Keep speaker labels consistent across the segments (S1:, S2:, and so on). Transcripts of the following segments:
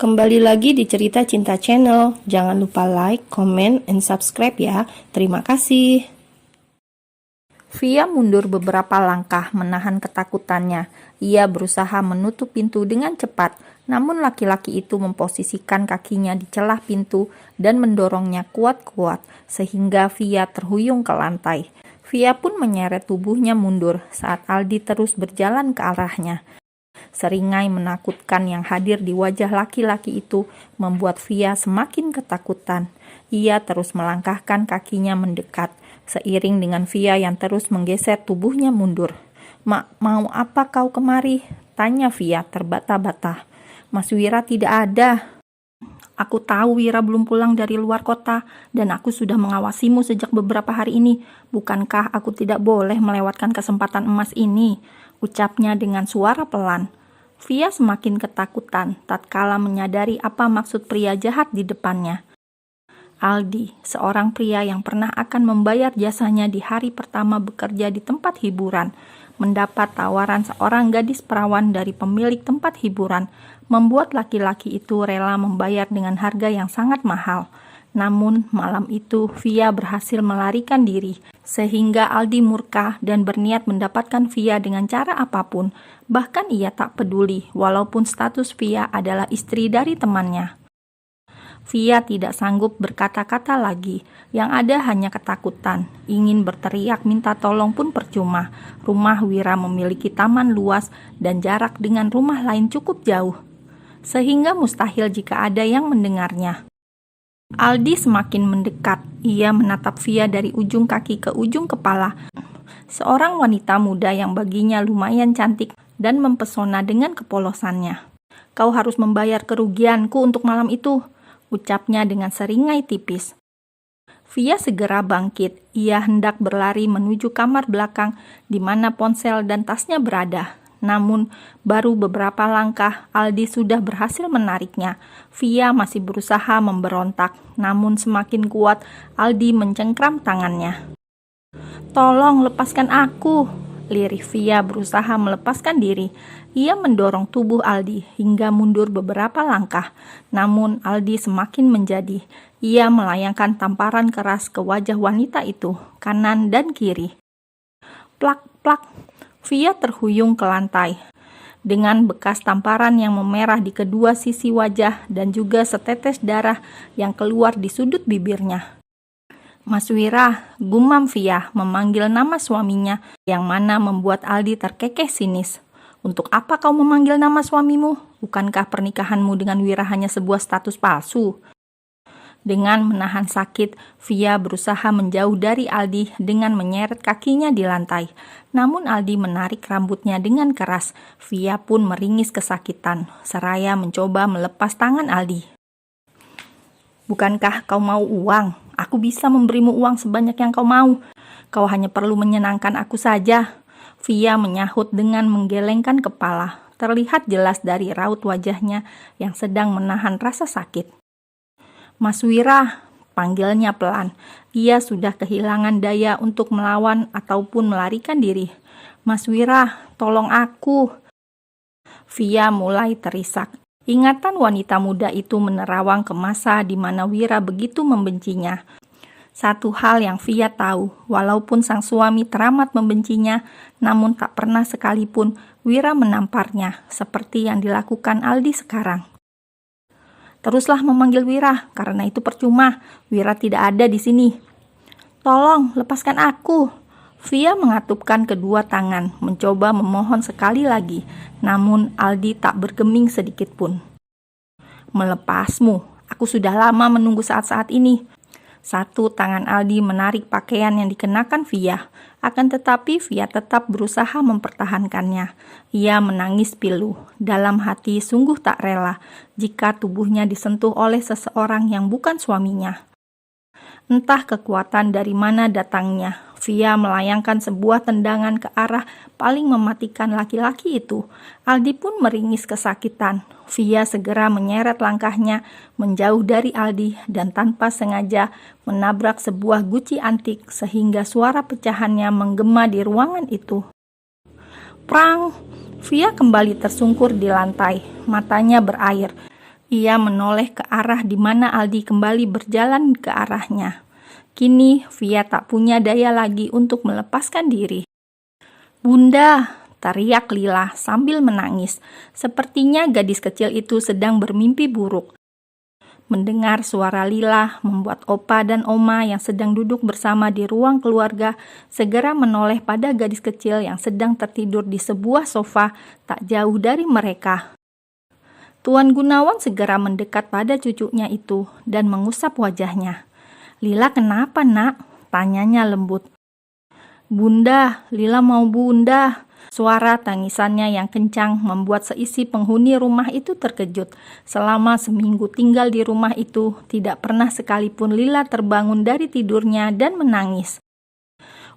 S1: Kembali lagi di Cerita Cinta Channel. Jangan lupa like, comment, and subscribe ya. Terima kasih.
S2: Via mundur beberapa langkah menahan ketakutannya. Ia berusaha menutup pintu dengan cepat, namun laki-laki itu memposisikan kakinya di celah pintu dan mendorongnya kuat-kuat, sehingga Via terhuyung ke lantai. Via pun menyeret tubuhnya mundur saat Aldi terus berjalan ke arahnya. Seringai menakutkan yang hadir di wajah laki-laki itu membuat Via semakin ketakutan. Ia terus melangkahkan kakinya mendekat, seiring dengan Via yang terus menggeser tubuhnya mundur. Mau apa kau kemari?" tanya Via terbata-bata. "Mas Wira tidak ada." "Aku tahu Wira belum pulang dari luar kota, dan aku sudah mengawasimu sejak beberapa hari ini. Bukankah aku tidak boleh melewatkan kesempatan emas ini?" ucapnya dengan suara pelan. Via semakin ketakutan tatkala menyadari apa maksud pria jahat di depannya. Aldi, seorang pria yang pernah akan membayar jasanya di hari pertama bekerja di tempat hiburan, mendapat tawaran seorang gadis perawan dari pemilik tempat hiburan, membuat laki-laki itu rela membayar dengan harga yang sangat mahal. Namun malam itu Via berhasil melarikan diri, sehingga Aldi murka dan berniat mendapatkan Via dengan cara apapun. Bahkan ia tak peduli walaupun status Via adalah istri dari temannya. Via tidak sanggup berkata-kata lagi, yang ada hanya ketakutan. Ingin berteriak minta tolong pun percuma. Rumah Wira memiliki taman luas dan jarak dengan rumah lain cukup jauh, sehingga mustahil jika ada yang mendengarnya. Aldi semakin mendekat. Ia menatap Via dari ujung kaki ke ujung kepala. Seorang wanita muda yang baginya lumayan cantik dan mempesona dengan kepolosannya. "Kau harus membayar kerugianku untuk malam itu," ucapnya dengan seringai tipis. Via segera bangkit. Ia hendak berlari menuju kamar belakang di mana ponsel dan tasnya berada. Namun, baru beberapa langkah, Aldi sudah berhasil menariknya. Via masih berusaha memberontak, namun semakin kuat Aldi mencengkram tangannya. "Tolong lepaskan aku," lirih Via berusaha melepaskan diri. Ia mendorong tubuh Aldi hingga mundur beberapa langkah. Namun Aldi semakin menjadi. Ia melayangkan tamparan keras ke wajah wanita itu, kanan dan kiri. Plak, plak. Via terhuyung ke lantai dengan bekas tamparan yang memerah di kedua sisi wajah dan juga setetes darah yang keluar di sudut bibirnya. "Mas Wira," gumam Via memanggil nama suaminya, yang mana membuat Aldi terkekeh sinis. "Untuk apa kau memanggil nama suamimu? Bukankah pernikahanmu dengan Wira hanya sebuah status palsu?" Dengan menahan sakit, Via berusaha menjauh dari Aldi dengan menyeret kakinya di lantai. Namun Aldi menarik rambutnya dengan keras. Via pun meringis kesakitan, seraya mencoba melepas tangan Aldi. "Bukankah kau mau uang? Aku bisa memberimu uang sebanyak yang kau mau. Kau hanya perlu menyenangkan aku saja," Via menyahut dengan menggelengkan kepala. Terlihat jelas dari raut wajahnya yang sedang menahan rasa sakit. "Mas Wira," panggilnya pelan. Ia sudah kehilangan daya untuk melawan ataupun melarikan diri. "Mas Wira, tolong aku." Via mulai terisak. Ingatan wanita muda itu menerawang ke masa di mana Wira begitu membencinya. Satu hal yang Via tahu, walaupun sang suami teramat membencinya, namun tak pernah sekalipun Wira menamparnya seperti yang dilakukan Aldi sekarang. "Teruslah memanggil Wira, karena itu percuma. Wira tidak ada di sini." "Tolong, lepaskan aku." Via mengatupkan kedua tangan, mencoba memohon sekali lagi, namun Aldi tak bergeming sedikit pun. "Melepasmu? Aku sudah lama menunggu saat-saat ini." Satu tangan Aldi menarik pakaian yang dikenakan Via, akan tetapi Via tetap berusaha mempertahankannya. Ia menangis pilu, dalam hati sungguh tak rela jika tubuhnya disentuh oleh seseorang yang bukan suaminya. Entah kekuatan dari mana datangnya, Via melayangkan sebuah tendangan ke arah paling mematikan laki-laki itu. Aldi pun meringis kesakitan. Via segera menyeret langkahnya menjauh dari Aldi dan tanpa sengaja menabrak sebuah guci antik sehingga suara pecahannya menggema di ruangan itu. Prang! Via kembali tersungkur di lantai, matanya berair. Ia menoleh ke arah di mana Aldi kembali berjalan ke arahnya. Kini Via tak punya daya lagi untuk melepaskan diri. "Bunda!" teriak Lila sambil menangis. Sepertinya gadis kecil itu sedang bermimpi buruk. Mendengar suara Lila membuat Opa dan Oma yang sedang duduk bersama di ruang keluarga segera menoleh pada gadis kecil yang sedang tertidur di sebuah sofa tak jauh dari mereka. Tuan Gunawan segera mendekat pada cucunya itu dan mengusap wajahnya. "Lila kenapa, Nak?" tanyanya lembut. "Bunda, Lila mau bunda." Suara tangisannya yang kencang membuat seisi penghuni rumah itu terkejut. Selama seminggu tinggal di rumah itu, tidak pernah sekalipun Lila terbangun dari tidurnya dan menangis.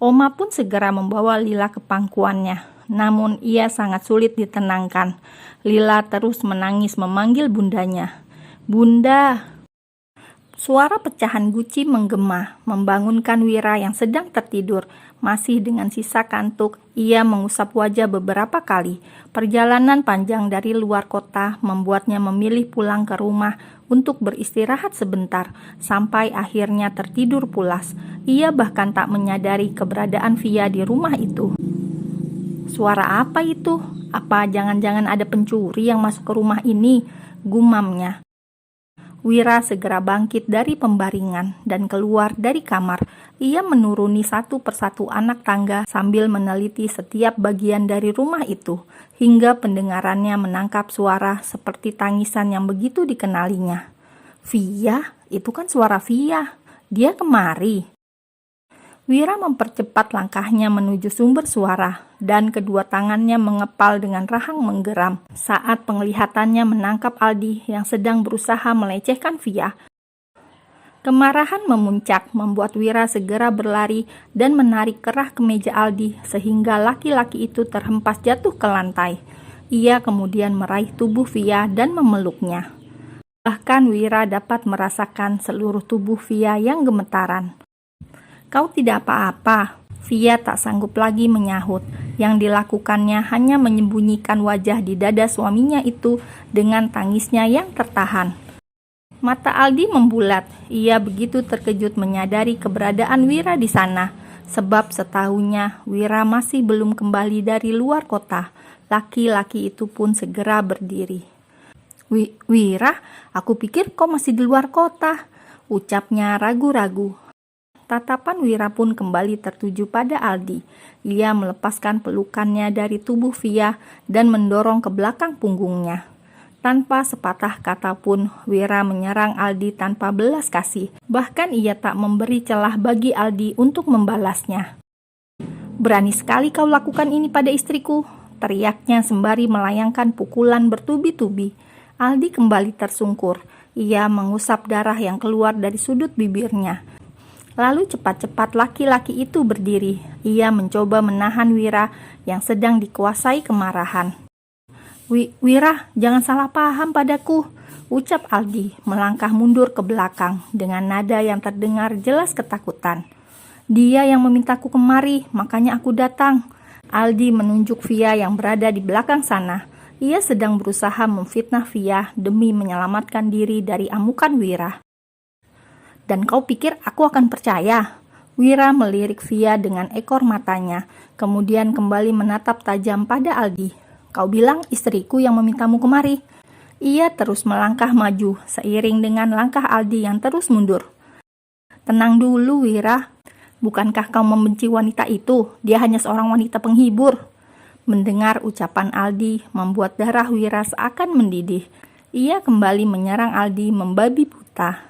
S2: Oma pun segera membawa Lila ke pangkuannya. Namun ia sangat sulit ditenangkan. Lila terus menangis memanggil bundanya. "Bunda!" Suara pecahan guci menggema, membangunkan Wira yang sedang tertidur. Masih dengan sisa kantuk, ia mengusap wajah beberapa kali. Perjalanan panjang dari luar kota membuatnya memilih pulang ke rumah untuk beristirahat sebentar, sampai akhirnya tertidur pulas. Ia bahkan tak menyadari keberadaan Via di rumah itu. "Suara apa itu? Apa jangan-jangan ada pencuri yang masuk ke rumah ini?" gumamnya. Wira segera bangkit dari pembaringan dan keluar dari kamar. Ia menuruni satu persatu anak tangga sambil meneliti setiap bagian dari rumah itu, hingga pendengarannya menangkap suara seperti tangisan yang begitu dikenalinya. "Via? Itu kan suara Via. Dia kemari." Wira mempercepat langkahnya menuju sumber suara, dan kedua tangannya mengepal dengan rahang menggeram saat penglihatannya menangkap Aldi yang sedang berusaha melecehkan Via. Kemarahan memuncak membuat Wira segera berlari dan menarik kerah kemeja Aldi sehingga laki-laki itu terhempas jatuh ke lantai. Ia kemudian meraih tubuh Via dan memeluknya. Bahkan Wira dapat merasakan seluruh tubuh Via yang gemetaran. "Kau tidak apa-apa." Via tak sanggup lagi menyahut. Yang dilakukannya hanya menyembunyikan wajah di dada suaminya itu dengan tangisnya yang tertahan. Mata Aldi membulat. Ia begitu terkejut menyadari keberadaan Wira di sana. Sebab setahunya Wira masih belum kembali dari luar kota. Laki-laki itu pun segera berdiri. Wira, aku pikir kau masih di luar kota," ucapnya ragu-ragu. Tatapan Wira pun kembali tertuju pada Aldi. Ia melepaskan pelukannya dari tubuh Via dan mendorong ke belakang punggungnya. Tanpa sepatah kata pun, Wira menyerang Aldi tanpa belas kasih. Bahkan ia tak memberi celah bagi Aldi untuk membalasnya. "Berani sekali kau lakukan ini pada istriku," teriaknya sembari melayangkan pukulan bertubi-tubi. Aldi kembali tersungkur. Ia mengusap darah yang keluar dari sudut bibirnya. Lalu cepat-cepat laki-laki itu berdiri. Ia mencoba menahan Wira yang sedang dikuasai kemarahan. Wira, jangan salah paham padaku," ucap Aldi melangkah mundur ke belakang dengan nada yang terdengar jelas ketakutan. "Dia yang memintaku kemari, makanya aku datang." Aldi menunjuk Via yang berada di belakang sana. Ia sedang berusaha memfitnah Via demi menyelamatkan diri dari amukan Wira. "Dan kau pikir aku akan percaya?" Wira melirik Via dengan ekor matanya, kemudian kembali menatap tajam pada Aldi. "Kau bilang istriku yang memintamu kemari." Ia terus melangkah maju, seiring dengan langkah Aldi yang terus mundur. "Tenang dulu, Wira. Bukankah kau membenci wanita itu? Dia hanya seorang wanita penghibur." Mendengar ucapan Aldi membuat darah Wira seakan mendidih. Ia kembali menyerang Aldi membabi buta.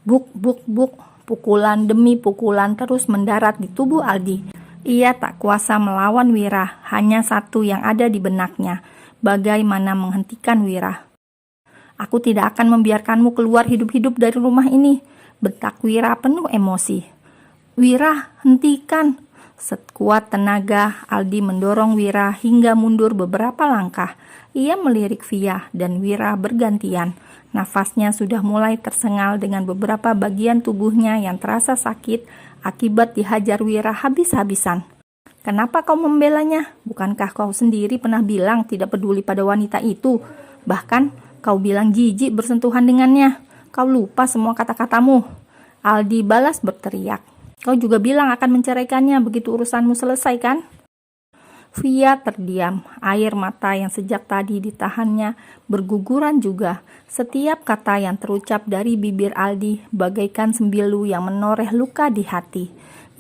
S2: Buk, buk, buk, pukulan demi pukulan terus mendarat di tubuh Aldi. Ia tak kuasa melawan Wira, hanya satu yang ada di benaknya, bagaimana menghentikan Wira. "Aku tidak akan membiarkanmu keluar hidup-hidup dari rumah ini," bentak Wira penuh emosi. "Wira, hentikan!" Sekuat tenaga, Aldi mendorong Wira hingga mundur beberapa langkah. Ia melirik Via dan Wira bergantian. Nafasnya sudah mulai tersengal dengan beberapa bagian tubuhnya yang terasa sakit akibat dihajar Wira habis-habisan. "Kenapa kau membelanya? Bukankah kau sendiri pernah bilang tidak peduli pada wanita itu? Bahkan Kau bilang jijik bersentuhan dengannya. Kau lupa semua kata-katamu. Aldi balas berteriak. Kau juga bilang akan menceraikannya begitu urusanmu selesai kan? Via terdiam, air mata yang sejak tadi ditahannya berguguran juga. Setiap kata yang terucap dari bibir Aldi bagaikan sembilu yang menoreh luka di hati.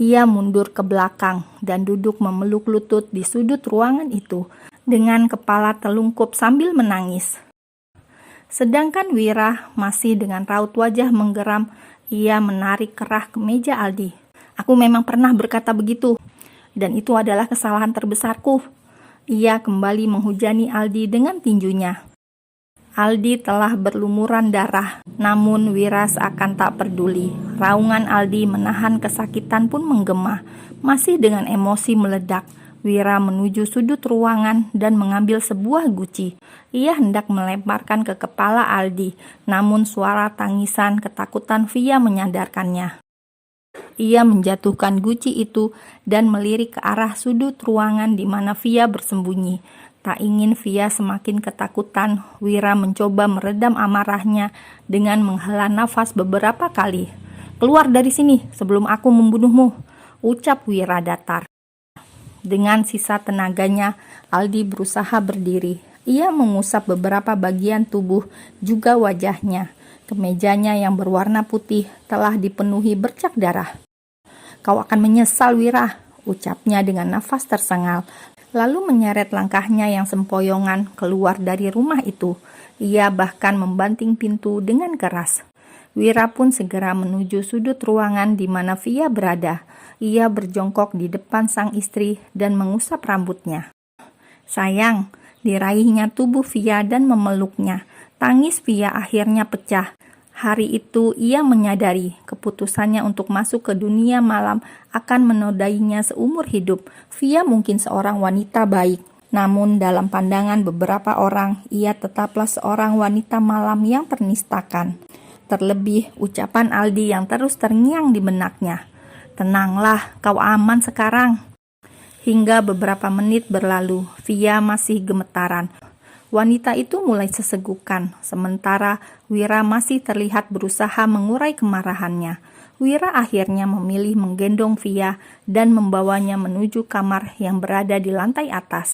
S2: Ia mundur ke belakang dan duduk memeluk lutut di sudut ruangan itu dengan kepala telungkup sambil menangis. Sedangkan Wira masih dengan raut wajah menggeram, ia menarik kerah ke meja Aldi. Aku memang pernah berkata begitu. Dan itu adalah kesalahan terbesarku. Ia kembali menghujani Aldi dengan tinjunya. Aldi telah berlumuran darah, namun Wira seakan tak peduli. Raungan Aldi menahan kesakitan pun menggema. Masih dengan emosi meledak, Wira menuju sudut ruangan dan mengambil sebuah guci. Ia hendak melemparkan ke kepala Aldi, namun suara tangisan ketakutan Via menyadarkannya. Ia menjatuhkan guci itu dan melirik ke arah sudut ruangan di mana Via bersembunyi. Tak ingin Via semakin ketakutan, Wira mencoba meredam amarahnya dengan menghela nafas beberapa kali. Keluar dari sini sebelum aku membunuhmu, ucap Wira datar. Dengan sisa tenaganya, Aldi berusaha berdiri. Ia mengusap beberapa bagian tubuh, juga wajahnya. Kemejanya yang berwarna putih telah dipenuhi bercak darah. Kau akan menyesal, Wira, ucapnya dengan nafas tersengal. Lalu menyeret langkahnya yang sempoyongan keluar dari rumah itu. Ia bahkan membanting pintu dengan keras. Wira pun segera menuju sudut ruangan di mana Via berada. Ia berjongkok di depan sang istri dan mengusap rambutnya. Sayang, diraihnya tubuh Via dan memeluknya. Tangis Via akhirnya pecah. Hari itu ia menyadari keputusannya untuk masuk ke dunia malam akan menodainya seumur hidup. Via mungkin seorang wanita baik, namun dalam pandangan beberapa orang, ia tetaplah seorang wanita malam yang ternistakan. Terlebih ucapan Aldi yang terus terngiang di benaknya. Tenanglah, kau aman sekarang. Hingga beberapa menit berlalu, Via masih gemetaran. Wanita itu mulai sesegukan, sementara Wira masih terlihat berusaha mengurai kemarahannya. Wira akhirnya memilih menggendong Via dan membawanya menuju kamar yang berada di lantai atas.